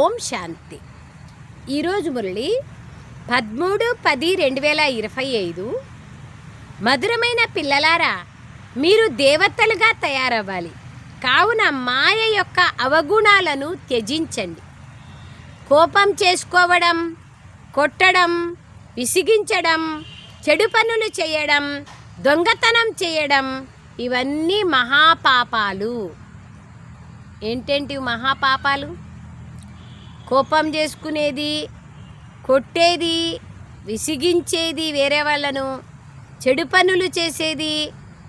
ఓం శాంతి. ఈరోజు మురళి 13/10/2025. మధురమైన పిల్లలారా, మీరు దేవతలుగా తయారవ్వాలి. కావున మాయ యొక్క అవగుణాలను త్యజించండి. కోపం చేసుకోవడం, కొట్టడం, విసిగించడం, చెడు పనులు చేయడం, దొంగతనం చేయడం ఇవన్నీ మహాపాపాలు. ఏంటేంటి మహాపాపాలు? కోపం చేసుకునేది, కొట్టేది, విసిగించేది, వేరే వాళ్ళను చెడు పనులు చేసేది,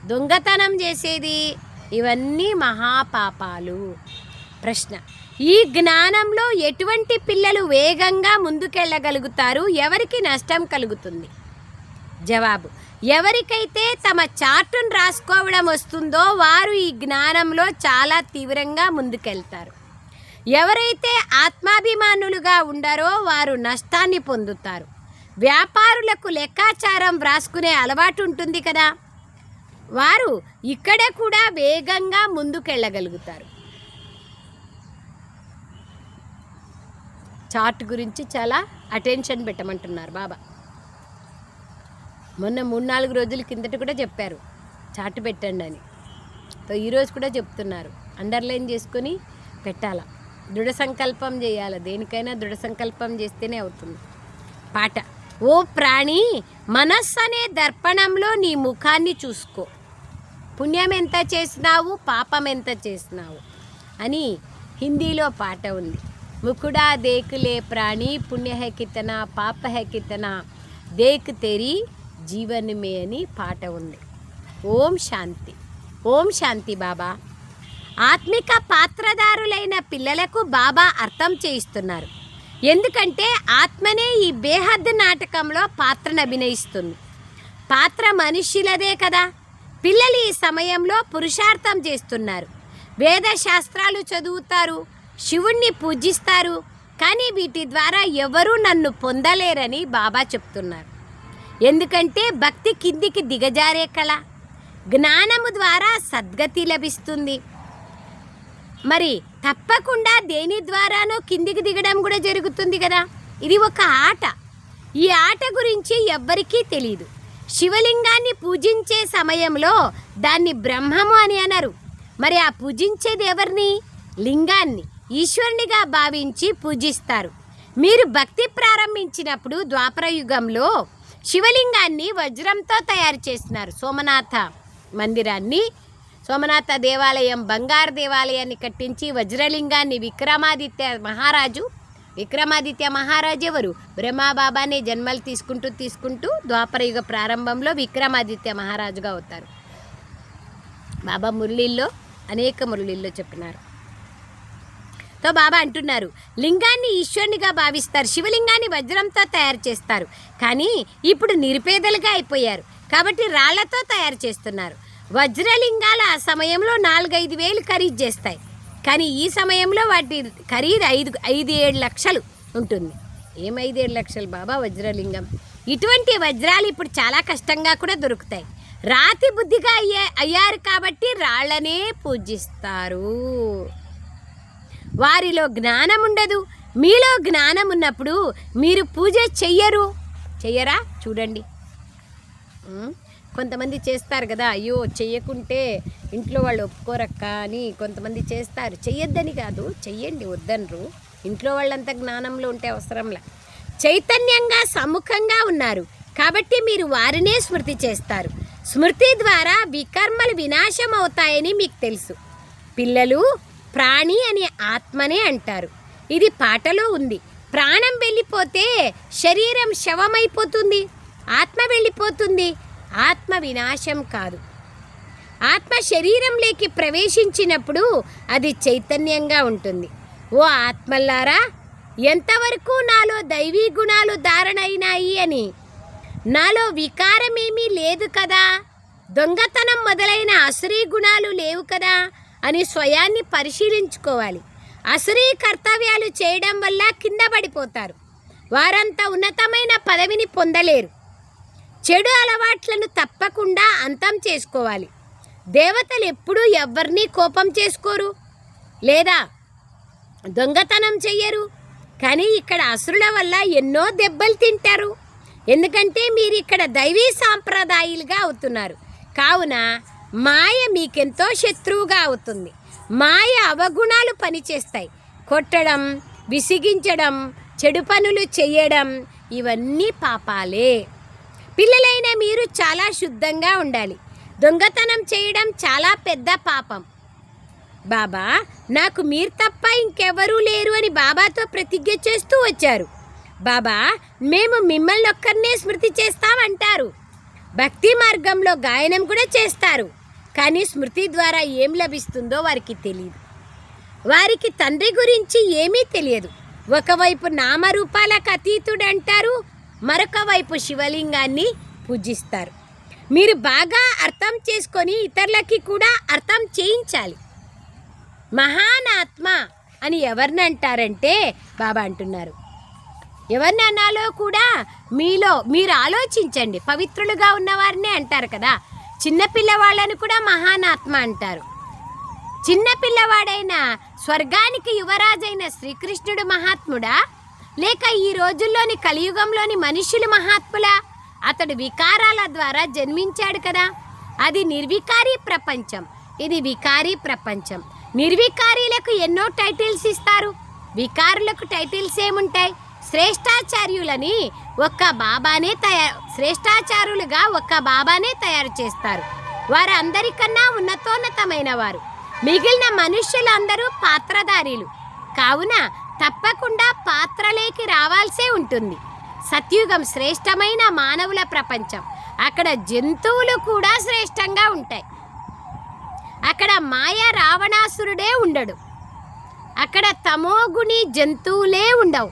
దొంగతనం చేసేది ఇవన్నీ మహాపాపాలు. ప్రశ్న: ఈ జ్ఞానంలో ఎటువంటి పిల్లలు వేగంగా ముందుకెళ్ళగలుగుతారు? ఎవరికి నష్టం కలుగుతుంది? జవాబు: ఎవరికైతే తమ చార్టును రాసుకోవడం వస్తుందో వారు ఈ జ్ఞానంలో చాలా తీవ్రంగా ముందుకెళ్తారు. ఎవరైతే ఆత్మాభిమానులుగా ఉండారో వారు నష్టాన్ని పొందుతారు. వ్యాపారులకు లెక్కాచారం వ్రాసుకునే అలవాటు ఉంటుంది కదా, వారు ఇక్కడ కూడా వేగంగా ముందుకెళ్ళగలుగుతారు. చార్ట్ గురించి చాలా అటెన్షన్ పెట్టమంటున్నారు బాబా. మొన్న 3-4 రోజుల కిందట కూడా చెప్పారు చార్ట్ పెట్టండి అని. ఈరోజు కూడా చెప్తున్నారు, అండర్లైన్ చేసుకొని పెట్టాలా, దృఢ సంకల్పం చేయాలి. దేనికైనా దృఢ సంకల్పం చేస్తేనే అవుతుంది. పాట: ఓ ప్రాణి, మనస్సు అనే దర్పణంలో నీ ముఖాన్ని చూసుకో. పుణ్యం ఎంత చేసినావు, పాపం ఎంత చేసినావు అని హిందీలో పాట ఉంది. ముకుడా దేకులే ప్రాణి, పుణ్య హై కితనా, పాప హై కితనా, దేక్ తెరీ జీవన్ మే అని పాట ఉంది. ఓం శాంతి. ఓం శాంతి బాబా. ఆత్మిక పాత్రదారులైన పిల్లలకు బాబా అర్థం చేయిస్తున్నారు. ఎందుకంటే ఆత్మనే ఈ బేహద్ నాటకంలో పాత్రను అభినయిస్తుంది. పాత్ర మనుష్యులదే కదా. పిల్లలు ఈ సమయంలో పురుషార్థం చేస్తున్నారు. వేద శాస్త్రాలు చదువుతారు, శివుణ్ణి పూజిస్తారు. కానీ వీటి ద్వారా ఎవరూ నన్ను పొందలేరని బాబా చెప్తున్నారు. ఎందుకంటే భక్తి కిందికి దిగజారే కళ. జ్ఞానము ద్వారా సద్గతి లభిస్తుంది. మరి తప్పకుండా దేని ద్వారానో కిందికి దిగడం కూడా జరుగుతుంది కదా. ఇది ఒక ఆట. ఈ ఆట గురించి ఎవ్వరికీ తెలియదు. శివలింగాన్ని పూజించే సమయంలో దాన్ని బ్రహ్మము అని అనరు. మరి ఆ పూజించేది ఎవరిని? లింగాన్ని ఈశ్వరునిగా భావించి పూజిస్తారు. మీరు భక్తి ప్రారంభించినప్పుడు ద్వాపర యుగంలో శివలింగాన్ని వజ్రంతో తయారు చేస్తున్నారు. సోమనాథ మందిరాన్ని, సోమనాథ దేవాలయం, బంగారు దేవాలయాన్ని కట్టించి వజ్రలింగాన్ని విక్రమాదిత్య మహారాజు ఎవరు? బ్రహ్మబాబాని జన్మలు తీసుకుంటూ ద్వాపరయుగ ప్రారంభంలో విక్రమాదిత్య మహారాజుగా అవుతారు. బాబా మురళిల్లో అనేక మురళిల్లో చెప్పినారు. బాబా అంటున్నారు, లింగాన్ని ఈశ్వరునిగా భావిస్తారు, శివలింగాన్ని వజ్రంతో తయారు చేస్తారు. కానీ ఇప్పుడు నిరుపేదలుగా అయిపోయారు కాబట్టి రాళ్లతో తయారు చేస్తున్నారు. వజ్రలింగాలు ఆ సమయంలో 4-5 వేలు ఖరీదు చేస్తాయి. కానీ ఈ సమయంలో వాటి ఖరీదు 5-7 లక్షలు ఉంటుంది. ఏం 5-7 లక్షలు బాబా వజ్రలింగం? ఇటువంటి వజ్రాలు ఇప్పుడు చాలా కష్టంగా కూడా దొరుకుతాయి. రాతి బుద్ధిగా అయ్యారు కాబట్టి రాళ్లనే పూజిస్తారు. వారిలో జ్ఞానం ఉండదు. మీలో జ్ఞానం ఉన్నప్పుడు మీరు పూజ చెయ్యరా? చూడండి, కొంతమంది చేస్తారు కదా, అయ్యో చెయ్యకుంటే ఇంట్లో వాళ్ళు ఒప్పుకోరక్క అని కొంతమంది చేస్తారు. చెయ్యొద్దని కాదు, చెయ్యండి, వద్దనరు. ఇంట్లో వాళ్ళంత జ్ఞానంలో ఉంటే అవసరంలా. చైతన్యంగా సముఖంగా ఉన్నారు కాబట్టి మీరు వారినే స్మృతి చేస్తారు. స్మృతి ద్వారా వికర్మలు వినాశం అవుతాయని మీకు తెలుసు. పిల్లలు ప్రాణి అని ఆత్మనే అంటారు. ఇది పాటలో ఉంది. ప్రాణం వెళ్ళిపోతే శరీరం శవమైపోతుంది, ఆత్మ వెళ్ళిపోతుంది. ఆత్మ వినాశం కాదు. ఆత్మ శరీరంలోకి ప్రవేశించినప్పుడు అది చైతన్యంగా ఉంటుంది. ఓ ఆత్మల్లారా, ఎంతవరకు నాలో దైవీ గుణాలు ధారణైనాయి అని, నాలో వికారమేమీ లేదు కదా, దొంగతనం మొదలైన అసురీ గుణాలు లేవు కదా అని స్వయాన్ని పరిశీలించుకోవాలి. అసురీ కర్తవ్యాలు చేయడం వల్ల కింద పడిపోతారు. వారంత ఉన్నతమైన పదవిని పొందలేరు. చెడు అలవాట్లను తప్పకుండా అంతం చేసుకోవాలి. దేవతలు ఎప్పుడూ ఎవరిని కోపం చేసుకోరు. లేదా దొంగతనం చెయ్యరు. కానీ ఇక్కడ అసురుల వల్ల ఎన్నో దెబ్బలు తింటారు. ఎందుకంటే మీరు ఇక్కడ దైవీ సాంప్రదాయాలుగా అవుతున్నారు. కావున మాయ మీకెంతో శత్రువుగా అవుతుంది. మాయ అవగుణాలు పనిచేస్తాయి. కొట్టడం, విసిగించడం, చెడు పనులు చేయడం ఇవన్నీ పాపాలే. పిల్లలైన మీరు చాలా శుద్ధంగా ఉండాలి. దొంగతనం చేయడం చాలా పెద్ద పాపం. బాబా, నాకు మీరు తప్ప ఇంకెవరూ లేరు అని బాబాతో ప్రతిజ్ఞ చేస్తూ వచ్చారు. బాబా, మేము మిమ్మల్ని ఒక్కరినే స్మృతి చేస్తామంటారు. భక్తి మార్గంలో గాయనం కూడా చేస్తారు. కానీ స్మృతి ద్వారా ఏం లభిస్తుందో వారికి తెలియదు. వారికి తండ్రి గురించి ఏమీ తెలియదు. ఒకవైపు నామరూపాలకు అతీతుడు అంటారు, మరొక వైపు శివలింగాన్ని పూజిస్తారు. మీరు బాగా అర్థం చేసుకొని ఇతరులకి కూడా అర్థం చేయించాలి. మహానాత్మ అని ఎవరిని అంటారంటే బాబా అంటున్నారు. ఎవరిని అనాలో కూడా మీరు ఆలోచించండి. పవిత్రులుగా ఉన్నవారినే అంటారు కదా. చిన్నపిల్లవాళ్ళను కూడా మహానాత్మ అంటారు. చిన్నపిల్లవాడైన స్వర్గానికి యువరాజైన శ్రీకృష్ణుడు మహాత్ముడా, లేక ఈ రోజుల్లోని కలియుగంలోని మనుషులు మహాత్ములా? అతడు వికారాల ద్వారా జన్మించాడు కదా. అది నిర్వికారి ప్రపంచం, ఇది వికారీ ప్రపంచం. నిర్వికారీలకు ఎన్నో టైటిల్స్ ఇస్తారు, వికారులకు టైటిల్స్ ఏముంటాయి? శ్రేష్టాచార్యులని శ్రేష్టాచారులుగా ఒక్క బాబానే తయారు చేస్తారు. వారు అందరికన్నా ఉన్నతోన్నతమైన వారు. మిగిలిన మనుష్యులందరూ పాత్రధారీలు. కావున తప్పకుండా పాత్రలేకి రావాల్సే ఉంటుంది. సత్యుగం శ్రేష్టమైన మానవుల ప్రపంచం. అక్కడ జంతువులు కూడా శ్రేష్టంగా ఉంటాయి. అక్కడ మాయ రావణాసురుడే ఉండడు. అక్కడ తమోగుణి జంతువులే ఉండవు.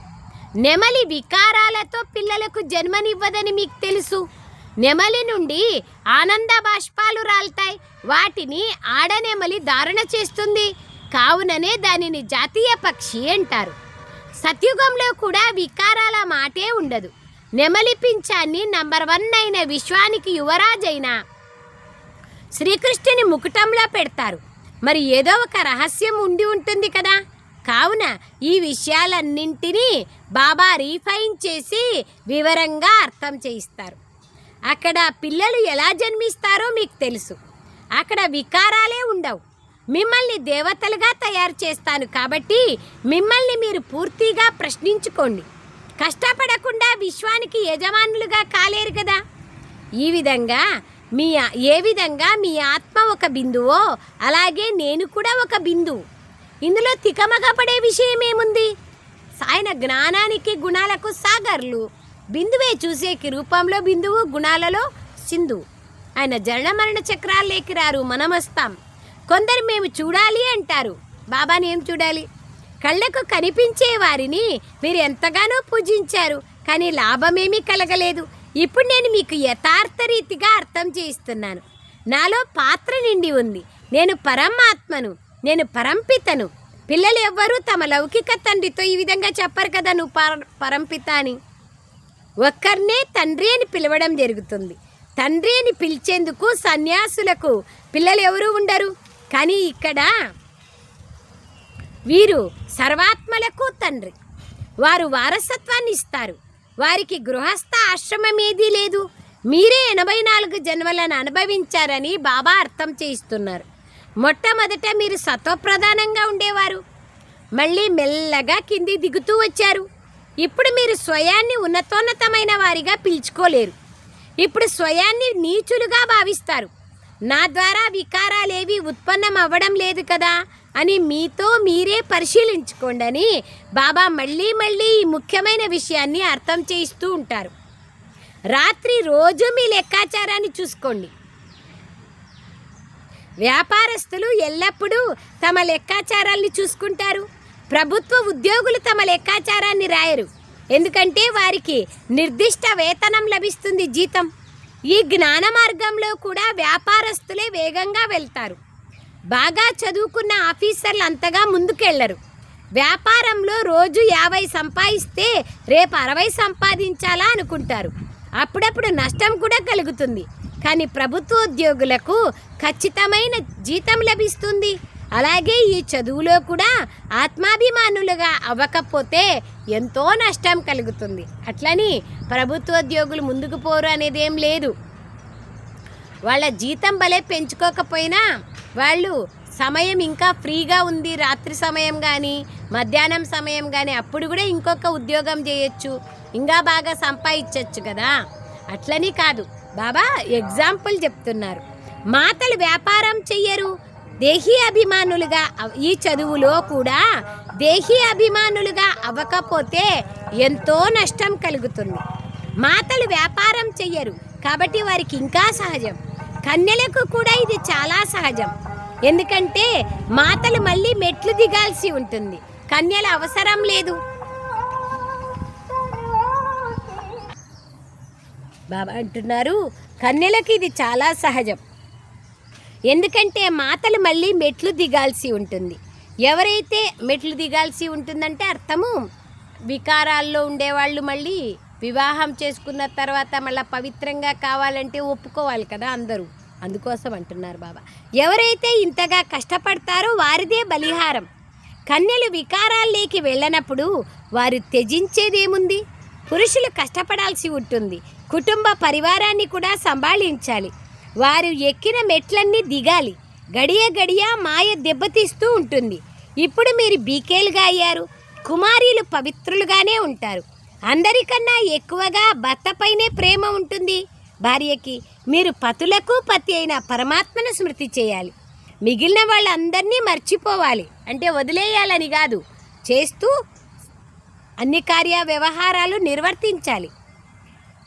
నెమలి వికారాలతో పిల్లలకు జన్మనివ్వదని మీకు తెలుసు. నెమలి నుండి ఆనంద బాష్పాలు రాల్తాయి. వాటిని ఆడనెమలి ధారణ చేస్తుంది. కావుననే దానిని జాతీయ పక్షి అంటారు. సత్యుగంలో కూడా వికారాల మాటే ఉండదు. నెమలి పింఛాన్ని నంబర్ 1 అయిన విశ్వానికి యువరాజైన శ్రీకృష్ణుని ముకుటంలో పెడతారు. మరి ఏదో ఒక రహస్యం ఉండి ఉంటుంది కదా. కావున ఈ విషయాలన్నింటినీ బాబా రీఫైన్ చేసి వివరంగా అర్థం చేయిస్తారు. అక్కడ పిల్లలు ఎలా జన్మిస్తారో మీకు తెలుసు. అక్కడ వికారాలే ఉండవు. మిమ్మల్ని దేవతలుగా తయారు చేస్తాను కాబట్టి మిమ్మల్ని మీరు పూర్తిగా ప్రశ్నించుకోండి. కష్టపడకుండా విశ్వానికి యజమానులుగా కాలేరు కదా. ఏ విధంగా మీ ఆత్మ ఒక బిందువో అలాగే నేను కూడా ఒక బిందువు. ఇందులో తికమకపడే విషయం ఏముంది? ఆయన జ్ఞానానికి గుణాలకు సాగర్లు. బిందువే చూసేకి రూపంలో బిందువు, గుణాలలో సింధువు. ఆయన జనన మరణ చక్రాల్లోకి రారు, మనం వస్తాం. కొందరు మేము చూడాలి అంటారు. బాబాని ఏం చూడాలి? కళ్ళకు కనిపించే వారిని మీరు ఎంతగానో పూజించారు, కానీ లాభమేమీ కలగలేదు. ఇప్పుడు నేను మీకు యథార్థ రీతిగా అర్థం చేయిస్తున్నాను. నాలో పాత్ర నిండి ఉంది. నేను పరమాత్మను, నేను పరంపితను. పిల్లలు ఎవ్వరూ తమ లౌకిక తండ్రితో ఈ విధంగా చెప్పరు కదా, నువ్వు పరంపిత అని. ఒక్కరినే తండ్రి అని పిలవడం జరుగుతుంది. తండ్రి అని పిలిచేందుకు సన్యాసులకు పిల్లలు ఎవరూ ఉండరు. కానీ ఇక్కడ వీరు సర్వాత్మలకు తండ్రి. వారు వారసత్వాన్ని ఇస్తారు. వారికి గృహస్థ ఆశ్రమం ఏదీ లేదు. మీరే 84 జన్మలను అనుభవించారని బాబా అర్థం చేయిస్తున్నారు. మొట్టమొదట మీరు సత్వప్రధానంగా ఉండేవారు. మళ్ళీ మెల్లగా కింది దిగుతూ వచ్చారు. ఇప్పుడు మీరు స్వయాన్ని ఉన్నతోన్నతమైన వారిగా పిలుచుకోలేరు. ఇప్పుడు స్వయాన్ని నీచులుగా భావిస్తారు. నా ద్వారా వికారాలేవి ఉత్పన్నం అవ్వడం లేదు కదా అని మీతో మీరే పరిశీలించుకోండి అని బాబా మళ్ళీ ఈ ముఖ్యమైన విషయాన్ని అర్థం చేయిస్తూ ఉంటారు. రాత్రి రోజు మీ లెక్కాచారాన్ని చూసుకోండి. వ్యాపారస్తులు ఎల్లప్పుడూ తమ లెక్కాచారాల్ని చూసుకుంటారు. ప్రభుత్వ ఉద్యోగులు తమ లెక్కాచారాన్ని రాయరు. ఎందుకంటే వారికి నిర్దిష్ట వేతనం లభిస్తుంది, జీతం. ఈ జ్ఞాన మార్గంలో కూడా వ్యాపారస్తులే వేగంగా వెళ్తారు. బాగా చదువుకున్న ఆఫీసర్లు అంతగా ముందుకెళ్లరు. వ్యాపారంలో రోజు 50 సంపాదిస్తే రేపు 60 సంపాదించాలా అనుకుంటారు. అప్పుడప్పుడు నష్టం కూడా కలుగుతుంది. కానీ ప్రభుత్వ ఉద్యోగులకు ఖచ్చితమైన జీతం లభిస్తుంది. అలాగే ఈ చదువులో కూడా ఆత్మాభిమానులుగా అవ్వకపోతే ఎంతో నష్టం కలుగుతుంది. అట్లని ప్రభుత్వోద్యోగులు ముందుకు పోరు అనేది ఏం లేదు. వాళ్ళ జీతం భలే పెంచుకోకపోయినా వాళ్ళు సమయం ఇంకా ఫ్రీగా ఉంది, రాత్రి సమయం కానీ మధ్యాహ్నం సమయం కానీ అప్పుడు కూడా ఇంకొక ఉద్యోగం చేయొచ్చు, ఇంకా బాగా సంపాదించవచ్చు కదా. అట్లని కాదు, బాబా ఎగ్జాంపుల్ చెప్తున్నారు. మాతలు వ్యాపారం చెయ్యరు, దేహీ అభిమానులుగా ఈ చదువులో కూడా దేహీ అభిమానులుగా అవ్వకపోతే ఎంతో నష్టం కలుగుతుంది. మాతలు వ్యాపారం చెయ్యరు కాబట్టి వారికి ఇంకా సహజం. కన్యలకు కూడా ఇది చాలా సహజం. ఎందుకంటే మాతలు మళ్ళీ మెట్లు దిగాల్సి ఉంటుంది, కన్యల అవసరం లేదు. బాబా అంటున్నారు కన్యలకు ఇది చాలా సహజం. ఎందుకంటే మాతలు మళ్ళీ మెట్లు దిగాల్సి ఉంటుంది. ఎవరైతే మెట్లు దిగాల్సి ఉంటుందంటే అర్థము వికారాల్లో ఉండేవాళ్ళు మళ్ళీ వివాహం చేసుకున్న తర్వాత మళ్ళీ పవిత్రంగా కావాలంటే ఒప్పుకోవాలి కదా అందరూ. అందుకోసం అంటున్నారు బాబా, ఎవరైతే ఇంతగా కష్టపడతారో వారిదే బలిహారం. కన్యలు వికారాల్లోకి వెళ్ళినప్పుడు వారు త్యజించేదేముంది? పురుషులు కష్టపడాల్సి ఉంటుంది, కుటుంబ పరివారాన్ని కూడా సంభాళించాలి. వారు ఎక్కిన మెట్లన్నీ దిగాలి. గడియ గడియ మాయ దెబ్బతీస్తూ ఉంటుంది. ఇప్పుడు మీరు బీకేలుగా అయ్యారు, కుమారీలు పవిత్రులుగానే ఉంటారు. అందరికన్నా ఎక్కువగా భర్తపైనే ప్రేమ ఉంటుంది భార్యకి. మీరు పతులకు పతి అయిన పరమాత్మను స్మృతి చేయాలి. మిగిలిన వాళ్ళందరినీ మర్చిపోవాలి అంటే వదిలేయాలని కాదు, చేస్తూ అన్ని కార్య వ్యవహారాలు నిర్వర్తించాలి.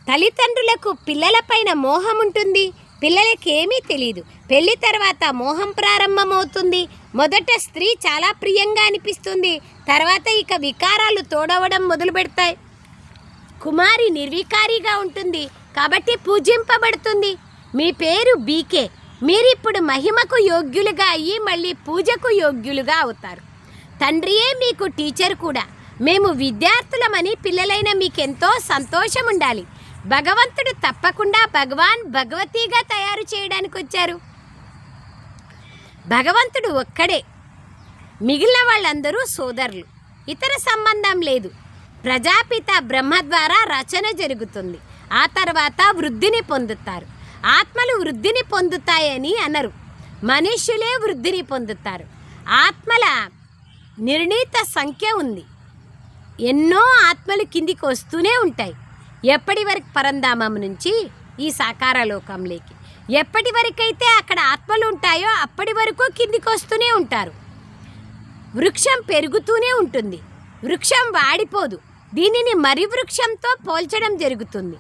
తల్లిదండ్రులకు పిల్లలపైన మోహం ఉంటుంది, పిల్లలకేమీ తెలియదు. పెళ్లి తర్వాత మోహం ప్రారంభమవుతుంది. మొదట స్త్రీ చాలా ప్రియంగా అనిపిస్తుంది, తర్వాత ఇక వికారాలు తోడవడం మొదలు పెడతాయి. కుమారి నిర్వికారిగా ఉంటుంది కాబట్టి పూజింపబడుతుంది. మీ పేరు బీకే, మీరిప్పుడు మహిమకు యోగ్యులుగా అయ్యి మళ్ళీ పూజకు యోగ్యులుగా అవుతారు. తండ్రియే మీకు టీచర్ కూడా. మేము విద్యార్థులమని పిల్లలైన మీకెంతో సంతోషం ఉండాలి. భగవంతుడు తప్పకుండా భగవాన్ భగవతిగా తయారు చేయడానికి వచ్చారు. భగవంతుడు ఒక్కడే, మిగిలిన వాళ్ళందరూ సోదరులు, ఇతర సంబంధం లేదు. ప్రజాపిత బ్రహ్మ ద్వారా రచన జరుగుతుంది, ఆ తర్వాత వృద్ధిని పొందుతారు. ఆత్మలు వృద్ధిని పొందుతాయని అనరు, మనుష్యులే వృద్ధిని పొందుతారు. ఆత్మల నిర్ణీత సంఖ్య ఉంది, ఎన్నో ఆత్మలు కిందికి వస్తూనే ఉంటాయి. ఎప్పటి వరకు పరంధామం నుంచి ఈ సాకార లోకంలోకి ఎప్పటి వరకైతే అక్కడ ఆత్మలు ఉంటాయో అప్పటి వరకు కిందికి వస్తూనే ఉంటారు. వృక్షం పెరుగుతూనే ఉంటుంది, వృక్షం వాడిపోదు. దీనిని మరి వృక్షంతో పోల్చడం జరుగుతుంది.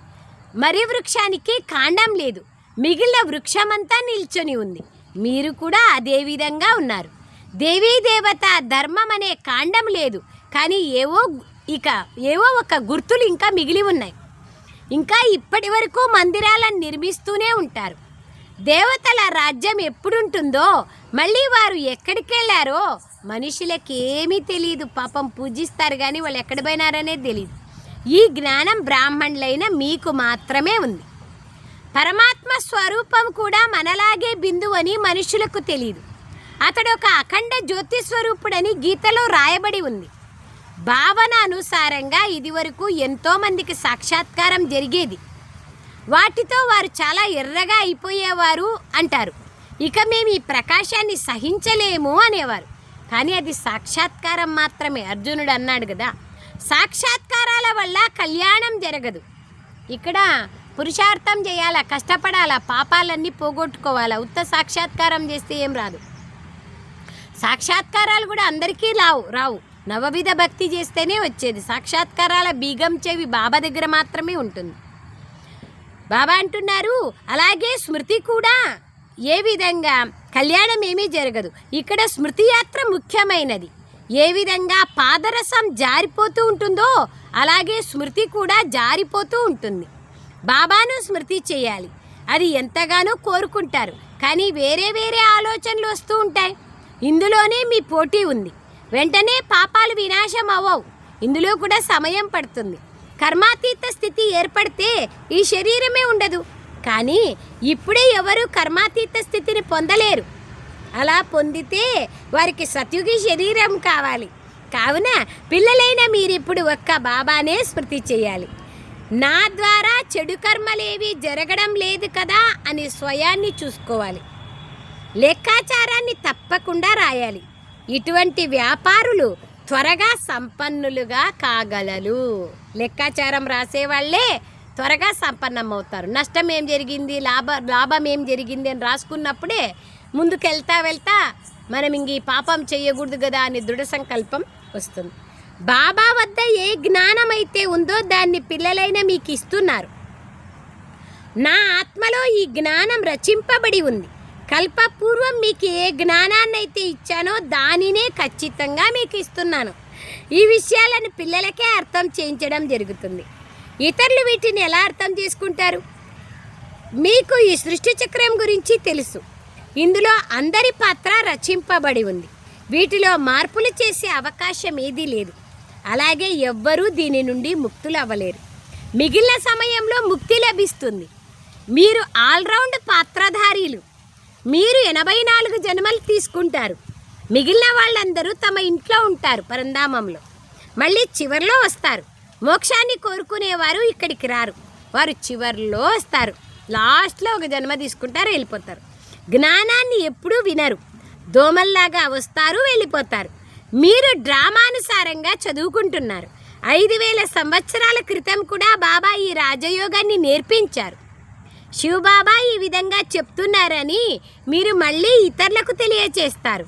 మరి వృక్షానికి కాండం లేదు, మిగిలిన వృక్షమంతా నిల్చొని ఉంది. మీరు కూడా అదే విధంగా ఉన్నారు. దేవీ దేవత ధర్మం అనే కాండం లేదు, కానీ ఏవో ఒక గుర్తులు ఇంకా మిగిలి ఉన్నాయి. ఇంకా ఇప్పటి వరకు మందిరాలను నిర్మిస్తూనే ఉంటారు. దేవతల రాజ్యం ఎప్పుడుంటుందో, మళ్ళీ వారు ఎక్కడికి వెళ్ళారో మనుషులకి ఏమీ తెలియదు. పాపం పూజిస్తారు కానీ వాళ్ళు ఎక్కడ పోయినారనే తెలియదు. ఈ జ్ఞానం బ్రాహ్మణులైన మీకు మాత్రమే ఉంది. పరమాత్మ స్వరూపం కూడా మనలాగే బిందువు అని మనుషులకు తెలియదు. అతడు ఒక అఖండ జ్యోతి స్వరూపుడని గీతలో రాయబడి ఉంది. భావన అనుసారంగా ఇదివరకు ఎంతోమందికి సాక్షాత్కారం జరిగేది. వాటితో వారు చాలా ఎర్రగా అయిపోయేవారు అంటారు. ఇక మేము ఈ ప్రకాశాన్ని సహించలేము అనేవారు. కానీ అది సాక్షాత్కారం మాత్రమే. అర్జునుడు అన్నాడు కదా, సాక్షాత్కారాల వల్ల కళ్యాణం జరగదు. ఇక్కడ పురుషార్థం చేయాలా, కష్టపడాలా, పాపాలన్నీ పోగొట్టుకోవాలా. ఉత్త సాక్షాత్కారం చేస్తే ఏం రాదు. సాక్షాత్కారాలు కూడా అందరికీ రావు. నవవిధ భక్తి చేస్తేనే వచ్చేది. సాక్షాత్కారాల బీగం చెవి బాబా దగ్గర మాత్రమే ఉంటుంది. బాబా అంటున్నారు అలాగే స్మృతి కూడా ఏ విధంగా కళ్యాణం ఏమీ జరగదు. ఇక్కడ స్మృతి యాత్ర ముఖ్యమైనది. ఏ విధంగా పాదరసం జారిపోతూ ఉంటుందో అలాగే స్మృతి కూడా జారిపోతూ ఉంటుంది. బాబాను స్మృతి చేయాలి, అది ఎంతగానో కోరుకుంటారు. కానీ వేరే వేరే ఆలోచనలు వస్తూ ఉంటాయి. ఇందులోనే మీ పోటీ ఉంది. వెంటనే పాపాలు వినాశం అవ్వవు, ఇందులో కూడా సమయం పడుతుంది. కర్మాతీత స్థితి ఏర్పడితే ఈ శరీరమే ఉండదు. కానీ ఇప్పుడే ఎవరు కర్మాతీత స్థితిని పొందలేరు. అలా పొందితే వారికి సత్యుగి శరీరం కావాలి. కావున పిల్లలైన మీరిప్పుడు ఒక్క బాబానే స్మృతి చేయాలి. నా ద్వారా చెడు కర్మలేవి జరగడం లేదు కదా అని స్వయాన్ని చూసుకోవాలి. లెక్కాచారాన్ని తప్పకుండా రాయాలి. ఇటువంటి వ్యాపారులు త్వరగా సంపన్నులుగా కాగలరు. లెక్కాచారం రాసేవాళ్ళే త్వరగా సంపన్నమవుతారు. నష్టం ఏం జరిగింది, లాభం ఏం జరిగింది అని రాసుకున్నప్పుడే వెళ్తా మనం ఇంక ఈ పాపం చేయకూడదు కదా అని దృఢ సంకల్పం వస్తుంది. బాబా వద్ద ఏ జ్ఞానం అయితే ఉందో దాన్ని పిల్లలైన మీకు ఇస్తున్నారు. నా ఆత్మలో ఈ జ్ఞానం రచింపబడి ఉంది. కల్పపూర్వం మీకు ఏ జ్ఞానాన్ని అయితే ఇచ్చానో దానినే ఖచ్చితంగా మీకు ఇస్తున్నాను. ఈ విషయాలను పిల్లలకే అర్థం చేయించడం జరుగుతుంది. ఇతరులు వీటిని ఎలా అర్థం చేసుకుంటారు? మీకు ఈ సృష్టి చక్రం గురించి తెలుసు. ఇందులో అందరి పాత్ర రచింపబడి ఉంది. వీటిలో మార్పులు చేసే అవకాశం ఏదీ లేదు. అలాగే ఎవ్వరూ దీని నుండి ముక్తులు అవ్వలేరు. మిగిలిన సమయంలో ముక్తి లభిస్తుంది. మీరు ఆల్రౌండ్ పాత్రధారీలు. మీరు 84 జన్మలు తీసుకుంటారు. మిగిలిన వాళ్ళందరూ తమ ఇంట్లో ఉంటారు పరంధామంలో. మళ్ళీ చివరిలో వస్తారు. మోక్షాన్ని కోరుకునేవారు ఇక్కడికి రారు. వారు చివరిలో వస్తారు. లాస్ట్లో ఒక జన్మ తీసుకుంటారు, వెళ్ళిపోతారు. జ్ఞానాన్ని ఎప్పుడూ వినరు. దోమల్లాగా వస్తారు, వెళ్ళిపోతారు. మీరు డ్రామానుసారంగా చదువుకుంటున్నారు. 5000 సంవత్సరాల క్రితం కూడా బాబా ఈ రాజయోగాన్ని నేర్పించారు. శివబాబా ఈ విధంగా చెప్తున్నారని మీరు మళ్ళీ ఇతరులకు తెలియచేస్తారు.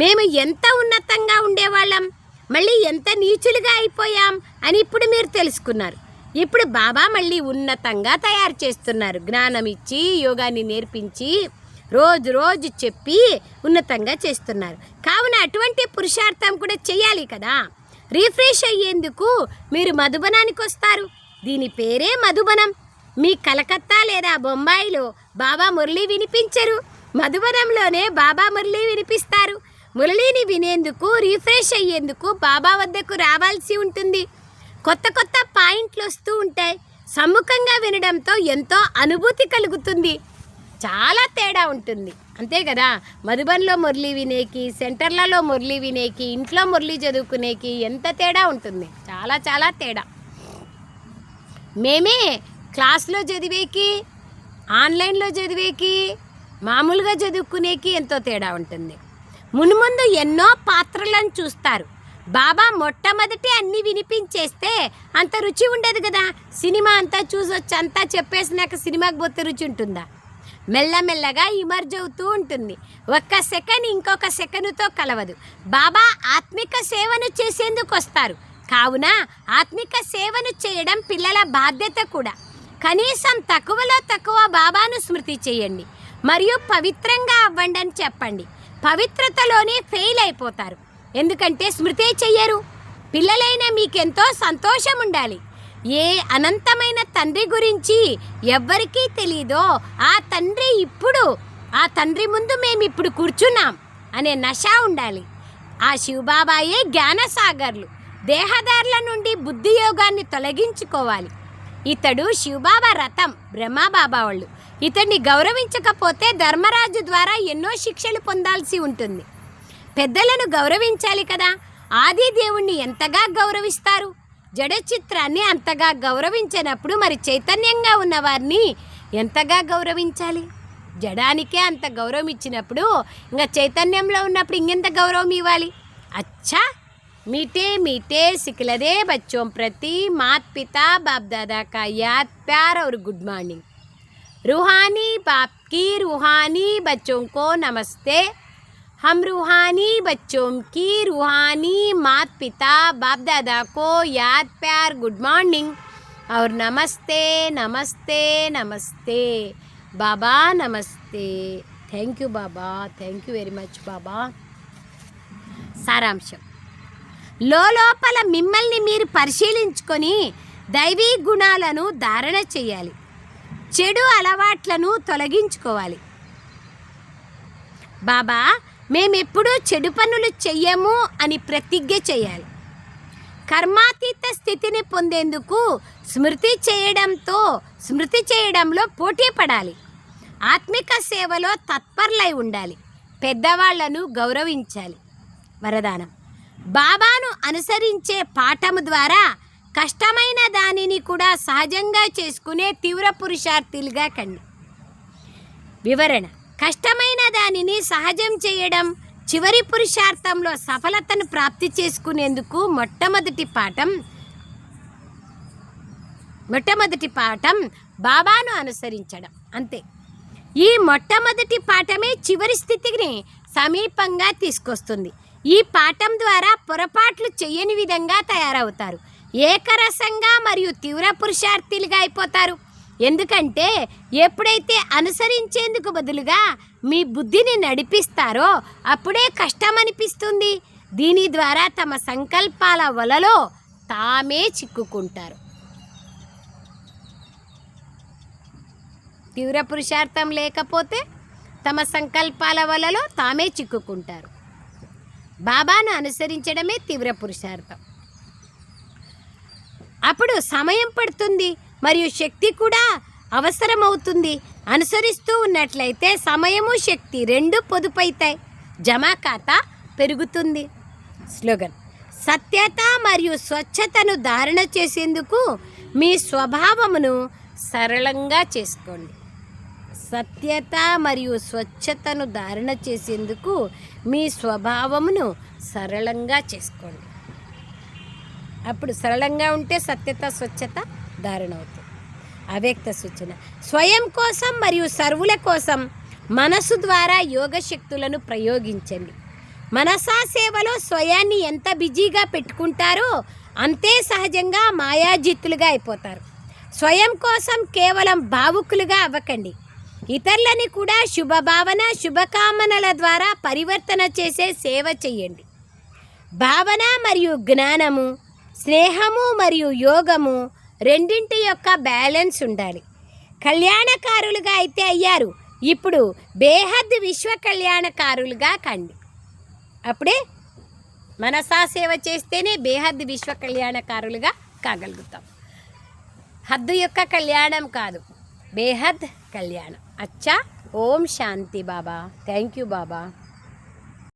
మేము ఎంత ఉన్నతంగా ఉండేవాళ్ళం, మళ్ళీ ఎంత నీచులుగా అయిపోయాం అని ఇప్పుడు మీరు తెలుసుకున్నారు. ఇప్పుడు బాబా మళ్ళీ ఉన్నతంగా తయారు చేస్తున్నారు. జ్ఞానం ఇచ్చి, యోగాన్ని నేర్పించి, రోజు రోజు చెప్పి ఉన్నతంగా చేస్తున్నారు. కావున అటువంటి పురుషార్థం కూడా చేయాలి కదా. రీఫ్రెష్ అయ్యేందుకు మీరు మధుబనానికి వస్తారు. దీని పేరే మధుబనం. మీ కలకత్తా లేదా బొంబాయిలో బాబా మురళి వినిపించరు. మధుబనంలోనే బాబా మురళి వినిపిస్తారు. మురళిని వినేందుకు, రీఫ్రెష్ అయ్యేందుకు బాబా వద్దకు రావాల్సి ఉంటుంది. కొత్త కొత్త పాయింట్లు వస్తూ ఉంటాయి. సమ్ముఖంగా వినడంతో ఎంతో అనుభూతి కలుగుతుంది. చాలా తేడా ఉంటుంది, అంతే కదా. మధుబన్లో మురళి వినేకి, సెంటర్లలో మురళి వినేకి, ఇంట్లో మురళి చదువుకునేకి ఎంత తేడా ఉంటుంది. చాలా చాలా తేడా. మేమే క్లాస్లో చదివేకి, ఆన్లైన్లో చదివేకి, మామూలుగా చదువుకునేకి ఎంతో తేడా ఉంటుంది. మున్ముందు ఎన్నో పాత్రలను చూస్తారు. బాబా మొట్టమొదటి అన్నీ వినిపించేస్తే అంత రుచి ఉండదు కదా. సినిమా అంతా చూసొచ్చి అంతా చెప్పేసినాక సినిమాకి పోతే రుచి ఉంటుందా? మెల్లమెల్లగా ఇమర్జ్ అవుతూ ఉంటుంది. ఒక్క సెకండ్ ఇంకొక సెకండ్తో కలవదు. బాబా ఆత్మిక సేవను చేసేందుకు వస్తారు. కావున ఆత్మిక సేవను చేయడం పిల్లల బాధ్యత కూడా. కనీసం తక్కువలో తక్కువ బాబాను స్మృతి చేయండి మరియు పవిత్రంగా అవ్వండి అని చెప్పండి. పవిత్రతలోనే ఫెయిల్ అయిపోతారు, ఎందుకంటే స్మృతే చెయ్యరు. పిల్లలైన మీకెంతో సంతోషం ఉండాలి. ఏ అనంతమైన తండ్రి గురించి ఎవ్వరికీ తెలీదో ఆ తండ్రి ఇప్పుడు, ఆ తండ్రి ముందు మేము ఇప్పుడు కూర్చున్నాం అనే నష ఉండాలి. ఆ శివబాబాయే జ్ఞానసాగర్లు. దేహదారుల నుండి బుద్ధి యోగాన్ని తొలగించుకోవాలి. ఇతడు శివబాబా రథం, బ్రహ్మబాబా వాళ్ళు. ఇతన్ని గౌరవించకపోతే ధర్మరాజు ద్వారా ఎన్నో శిక్షలు పొందాల్సి ఉంటుంది. పెద్దలను గౌరవించాలి కదా. ఆది దేవుణ్ణి ఎంతగా గౌరవిస్తారు? జడ చిత్రాన్ని అంతగా గౌరవించినప్పుడు మరి చైతన్యంగా ఉన్నవారిని ఎంతగా గౌరవించాలి? జడానికే అంత గౌరవం ఇచ్చినప్పుడు ఇంకా చైతన్యంలో ఉన్నప్పుడు ఇంకెంత గౌరవం ఇవ్వాలి? అచ్చా, मीठे मीठे सिखलदे बच्चों प्रति माता पिता बाप दादा का याद प्यार और गुड मॉर्निंग। रूहानी बाप की रूहानी बच्चों को नमस्ते। हम रूहानी बच्चों की रूहानी माता पिता बाप दादा को याद प्यार गुड मॉर्निंग और नमस्ते नमस्ते नमस्ते। बाबा नमस्ते। थैंक यू बाबा, थैंक यू वेरी मच बाबा। సారాంశం: లోపల మిమ్మల్ని మీరు పరిశీలించుకొని దైవీ గుణాలను ధారణ చేయాలి. చెడు అలవాట్లను తొలగించుకోవాలి. బాబా, మేమెప్పుడూ చెడు పనులు చెయ్యము అని ప్రతిజ్ఞ చేయాలి. కర్మాతీత స్థితిని పొందేందుకు స్మృతి చేయడంలో పోటీ పడాలి. ఆత్మిక సేవలో తత్పరులై ఉండాలి. పెద్దవాళ్లను గౌరవించాలి. వరదానం: బాబాను అనుసరించే పాఠము ద్వారా కష్టమైన దానిని కూడా సహజంగా చేసుకునే తీవ్ర పురుషార్థులుగా కండి. వివరణ: కష్టమైన దానిని సహజం చేయడం చివరి పురుషార్థంలో సఫలతను ప్రాప్తి చేసుకునేందుకు మొట్టమొదటి పాఠం బాబాను అనుసరించడం. అంతే. ఈ మొట్టమొదటి పాఠమే చివరి స్థితిని సమీపంగా తీసుకొస్తుంది. ఈ పాఠం ద్వారా పొరపాట్లు చేయని విధంగా తయారవుతారు. ఏకరసంగా మరియు తీవ్ర పురుషార్థులుగా అయిపోతారు. ఎందుకంటే ఎప్పుడైతే అనుసరించేందుకు బదులుగా మీ బుద్ధిని నడిపిస్తారో అప్పుడే కష్టం అనిపిస్తుంది. దీని ద్వారా తమ సంకల్పాల వలలో తామే చిక్కుకుంటారు. తీవ్ర పురుషార్థం లేకపోతే తమ సంకల్పాల వలలో తామే చిక్కుకుంటారు. బాబాను అనుసరించడమే తీవ్ర పురుషార్థం. అప్పుడు సమయం పడుతుంది మరియు శక్తి కూడా అవసరమవుతుంది. అనుసరిస్తూ ఉన్నట్లయితే సమయము శక్తి రెండు పొదుపైతాయి. జమా ఖాతా పెరుగుతుంది. స్లోగన్: సత్యత మరియు స్వచ్ఛతను ధారణ చేసేందుకు మీ స్వభావమును సరళంగా చేసుకోండి. సత్యత మరియు స్వచ్ఛతను ధారణ చేసేందుకు మీ స్వభావమును సరళంగా చేసుకోండి. అప్పుడు సరళంగా ఉంటే సత్యత స్వచ్ఛత ధారణ అవుతుంది. అవ్యక్త సూచన: స్వయం కోసం మరియు సర్వుల కోసం మనసు ద్వారా యోగ శక్తులను ప్రయోగించండి. మనసా సేవలో స్వయాన్ని ఎంత బిజీగా పెట్టుకుంటారో అంతే సహజంగా మాయాజిత్తులుగా అయిపోతారు. స్వయం కోసం కేవలం భావుకులుగా అవ్వకండి. ఇతరులని కూడా శుభభావన శుభకామనల ద్వారా పరివర్తన చేసే సేవ చేయండి. భావన మరియు జ్ఞానము, స్నేహము మరియు యోగము రెండింటి యొక్క బ్యాలెన్స్ ఉండాలి. కళ్యాణకారులుగా అయితే అయ్యారు, ఇప్పుడు బేహద్ విశ్వ కళ్యాణకారులుగా కండి. అప్పుడే మనసా సేవ చేస్తేనే బేహద్ విశ్వ కళ్యాణకారులుగా కాగలుగుతాం. హద్దు యొక్క కళ్యాణం కాదు, బేహద్ కళ్యాణం. అచ్చా. ఓం శాంతి బాబా. Thank you Baba.